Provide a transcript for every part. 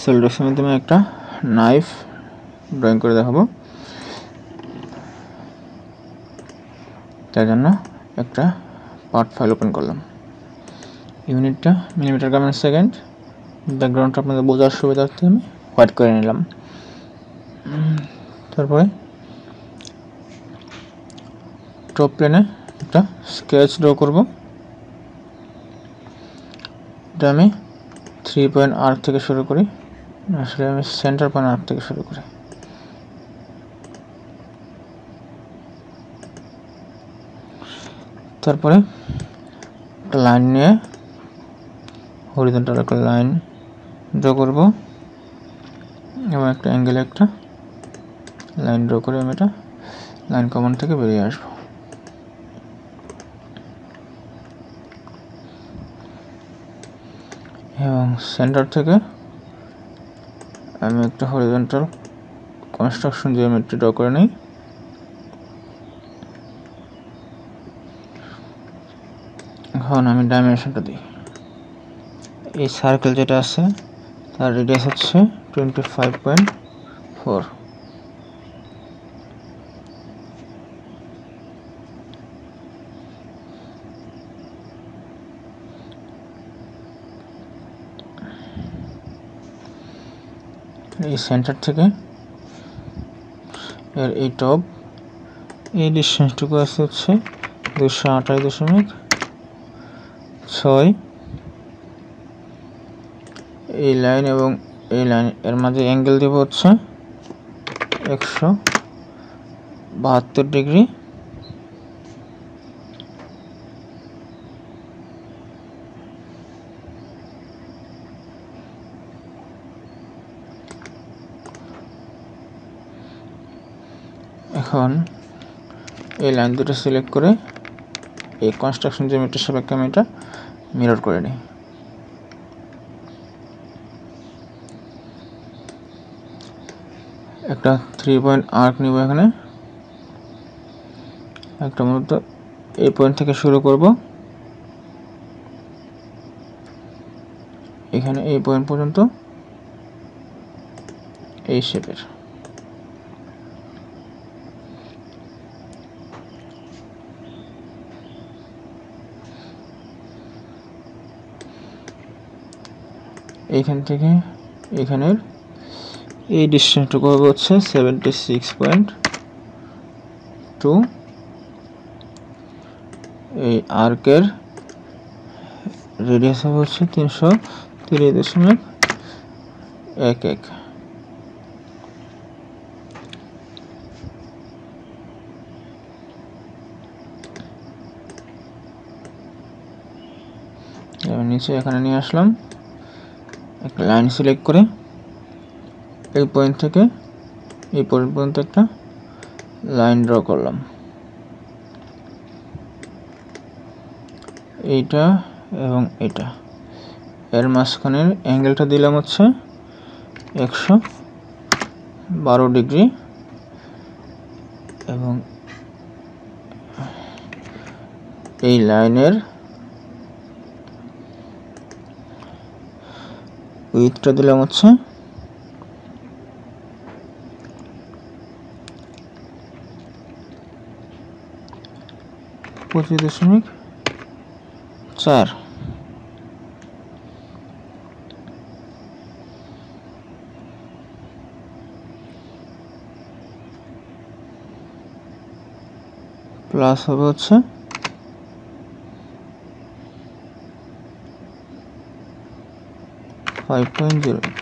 সেলডক্সের মাধ্যমে একটা knife drawing করে দেখাবো। তার জন্য একটা পার্ট ফাইল ওপেন করলাম। ইউনিটটা মিলিমিটার গ্রাম সেকেন্ড, ব্যাকগ্রাউন্ডটা আপনাদের বোঝার সুবিধার্থে আমি হোয়াইট করে নিলাম। তারপরে টপ প্লেনে একটা স্কেচ ড্র করব। এটা আমি 3 পয়েন্ট আর্ক থেকে শুরু করি, আসলে আমি সেন্টার পয়েন্ট আর্ক থেকে শুরু করি। তারপরে একটা লাইন নিয়ে হরিজন্টাল একটা লাইন ড্র করব এবং একটা অ্যাঙ্গেলে একটা লাইন ড্র করে আমি এটা লাইন কমান্ড থেকে বেরিয়ে আসবো। এবং সেন্টার থেকে আমি একটা হরিজন্টাল কনস্ট্রাকশন জিওমেট্রি ড্র করে নিই। এখন আমি ডাইমেনশনটা দিই। এই সার্কেল যেটা আছে তার রেডিয়াস হচ্ছে 25.4। এই সেন্টার থেকে এর এই টপ এই ডিস্টেন্সটুকু আছে হচ্ছে 228.6। এই লাইন এবং এই লাইন এর মাঝে অ্যাঙ্গেল দেব হচ্ছে 172 ডিগ্রি। এখন এই লাইন দুটো সিলেক্ট করে এই কনস্ট্রাকশন জিওমেট্রির সাপেক্ষে আমি এটা মিরর করে নিই। একটা 3 পয়েন্ট আর্ক নিব। এখানে একটা মূলত এই পয়েন্ট থেকে শুরু করব, এখানে এই পয়েন্ট পর্যন্ত এই শেপের। এইখান থেকে এখানের এই ডিস্টেন্সটুকু হবে হচ্ছে 76.2। এই আর্কের রেডিয়াস হবে হচ্ছে 330.11। নিচে এখানে নিয়ে আসলাম, একটা লাইন সিলেক্ট করে এই পয়েন্ট থেকে এই পয়েন্ট পর্যন্ত একটা লাইন ড্র করলাম। এইটা এবং এটা এর মাঝখানের অ্যাঙ্গেলটা দিলাম হচ্ছে 112 ডিগ্রি এবং এই লাইনের উইথটা দিলাম হচ্ছে 25.4। প্লাস হবে হচ্ছে 5.08।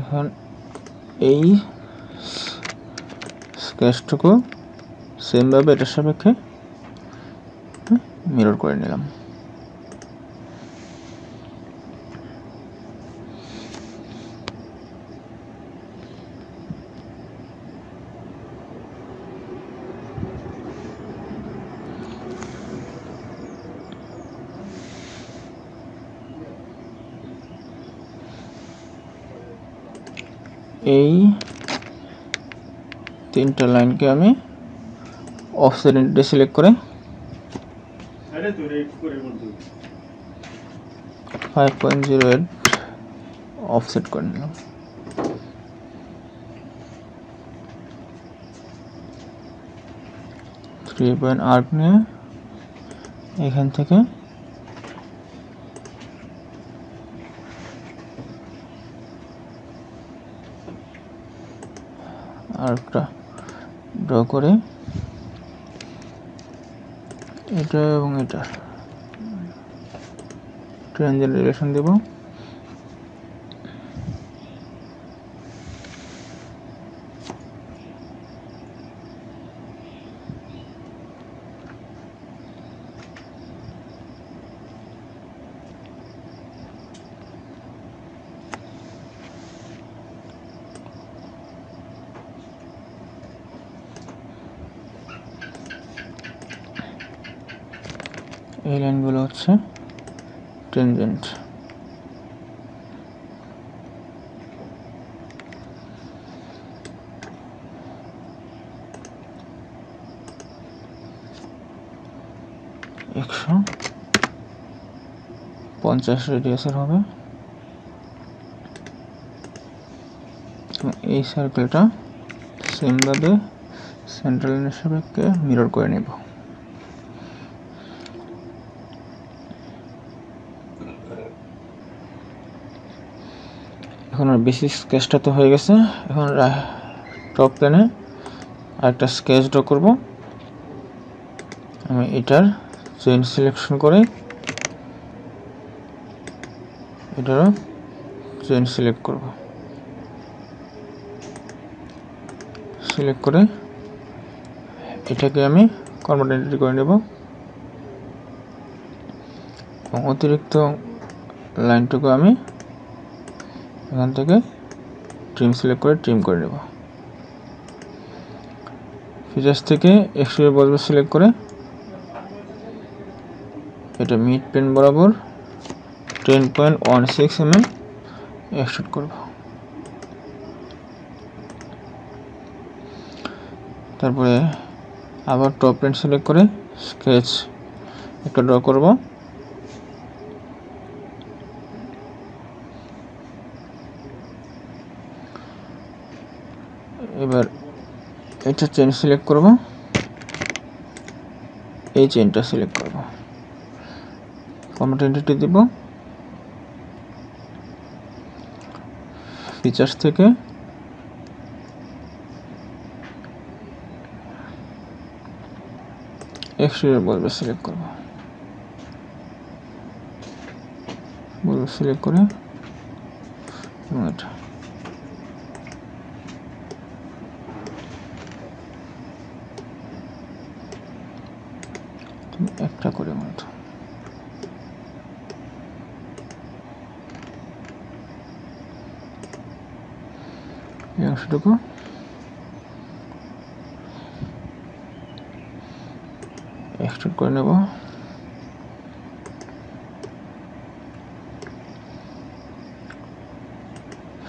এখন এই স্কেচটুকু সেমভাবে এটার সাপেক্ষে মিরর করে নিলাম। এই তিনটা লাইনকে আমি অফসেট এন্টিটি সিলেক্ট করে 5.08 অফসেট করে নিলাম। থ্রি পয়েন্ট আর্ক নিয়ে এখান থেকে আর্কটা ড্র করে এটা এবং এটা ট্রায়াঙ্গেল রিলেশন দেব। এই লাইনগুলো হচ্ছে টেনজেন্ট। একশো 50 রেডিয়াসের হবে। এই সার্কেলটা সেমভাবে সেন্ট্রাল লাইনের সাপেক্ষে মিরর করে নেব। এখন আর বেসিক স্কেচটা তো হয়ে গেছে। এখন টপ প্লেনে আরেকটা স্কেচ ড্র করব। আমি এটার চেইন সিলেকশন করে এটারও চেইন সিলেক্ট করব। সিলেক্ট করে এটাকে আমি কনভার্টেন্ট করে নেব এবং অতিরিক্ত লাইনটুকু আমি এখান থেকে ট্রিম সিলেক্ট করে ট্রিম করে নেব। ফিচার্স থেকে এক্সট্রুড বসবে সিলেক্ট করে এটা মিড প্লেন বরাবর 10.16 mm এক্সট্রুড করব। তারপরে আবার টপ প্লেন সিলেক্ট করে স্কেচ একটা ড্র করব। এবার এটা চেইন সিলেক্ট করব, এই চেইনটা সিলেক্ট করব, ফরম্যাট এন্টিটি দিব। ফিচার্স থেকে এক্সট্রুড বলবে সিলেক্ট করব, বলবে সিলেক্ট করে এবং এটা একটা করে মতো এই অংশটুকু এক্সট্রুড করে নেব।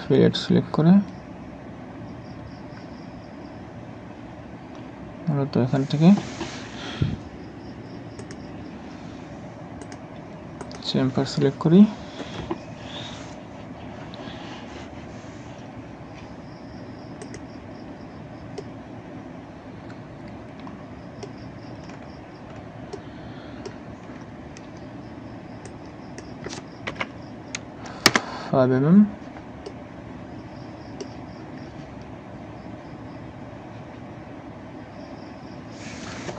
ফিলেট সিলেক্ট করে মূলত এখান থেকে চেম্বার সিলেক্ট করি, mm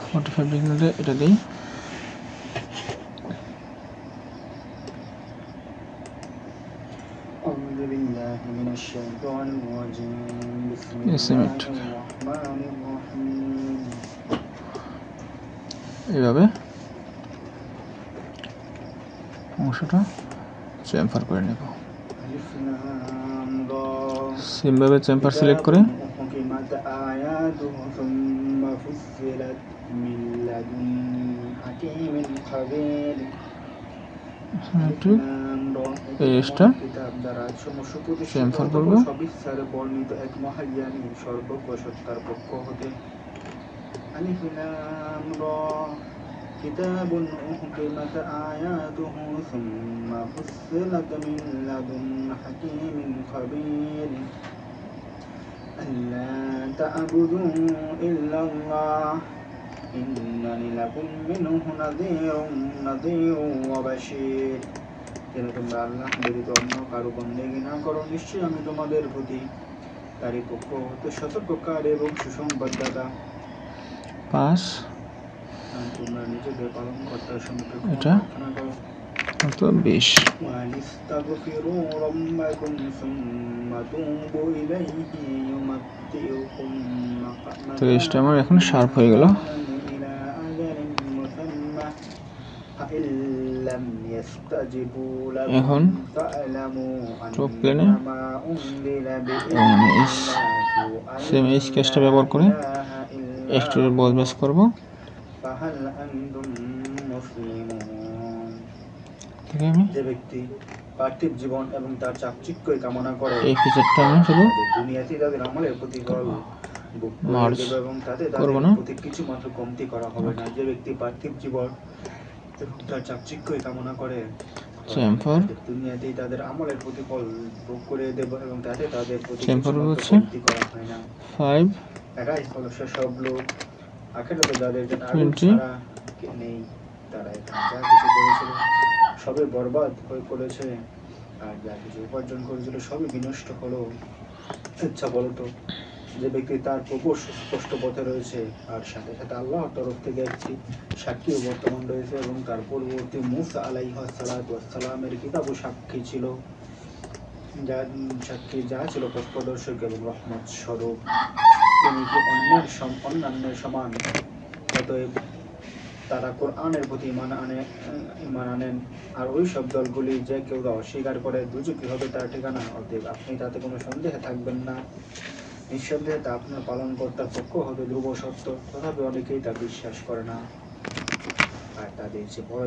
45 ডিগ্রিতে এটা দিই। এইভাবে অংশটা চেম্বার করে নেব। সেমভাবে চেম্বার সিলেক্ট করে একটু এই এসটা চেমফার করবো। বর্ণিত এক মহাজ্ঞানী সর্বজ্ঞতার পক্ষ হতে। আলিফ লাম রা কিতাবুন উহকিমাত আয়াতুহু সুম্মা ফুসসিলাত মিন লাদুন হাকীমিন খাবীর আল্লা তা'বুদু ইল্লাল্লাহ ইন্নানি লাকুম মিনহু নাযীরুন ওয়া বাশীর। যেন তোমরা আল্লাহ ব্যতীত অন্য কারো বন্দেগী না করো, নিশ্চয়ই আমি তোমাদের প্রতি তারই পক্ষ হতে সতর্ককারী এবং সুসংবাদদাতা। 5 তোমরা নিজেদের পালনকর্তার সম্মুখে এটা প্রার্থনা করো। তো 20 ওয়ালিস্তাগফিরু রাব্বাকুম সুম্মা তুবু ইলাইহি ইউমাত্তিউকুম তো এসটা আমার এখন শার্প হয়ে গেল। ইলা আজালিন মুসাম্মা ফাইন লাম ইস্তাজিবু এখন লাকুম ফা'লামু টপ প্লেনে আন্নামা উনজিলা এবং আমি সেম এই স্কেচটা ব্যবহার করে এক্সট্রুডের বল বেস করব। ফাহাল আনতুম মুসলিমুন। আমি যে ব্যক্তি পার্থিব জীবন এবং তার চাকচিক্যই কামনা করে, এই ফিচারটা আমি শুধু দুনিয়াতে তাদের আমলের প্রতিফল ভোগ করে মার্জ দেবে এবং তাতে করব তাদের না। প্রতি কিছু মাত্র কমতি করা হবে না। যে ব্যক্তি পার্থিব জীবন এবং তার চাকচিক্যই কামনা করে, চেমফার দুনিয়াতেই তাদের আমলের প্রতিফল ভোগ করে দেবে এবং তাতে তাদের প্রতি কিছু চেমফার মাত্র হচ্ছে কমতি করা হয় না। 5 এটাই হলো সেসব লোক আখেরাতে যাদের জন্য আগুন 20 ছাড়া নেই, তারা এখানে যা কিছু করেছিল সবই বরবাদ হয়ে পড়েছে, আর যা কিছু উপার্জন করেছিল সবই বিনষ্ট হলো। ইচ্ছা বলতো যে ব্যক্তি তার প্রভু স্পষ্ট পথে রয়েছে, আর সাথে সাথে আল্লাহর তরফ থেকে একটি সাক্ষীও বর্তমান রয়েছে এবং তার পূর্ববর্তী মূসা আলাইহিস সালাতু ওয়াস সালামের কিতাবও সাক্ষী ছিল, যা ছিল পথপ্রদর্শক এবং রহমত স্বরূপ। তিনি কি অন্যান্যের সমান? অতএব তারা কোরআনের প্রতি ঈমান আনেন, আর ওই সব দলগুলি যে কেউ অস্বীকার করে দুজকি হবে তার ঠিকানা। অতএব আপনি তাতে কোনো সন্দেহে থাকবেন না, নিঃসন্দেহে তা আপনার পালনকর্তার পক্ষ হতে ধ্রুব সত্য, তথাপি অনেকেই তা বিশ্বাস করে না। আর তাদের যে বড়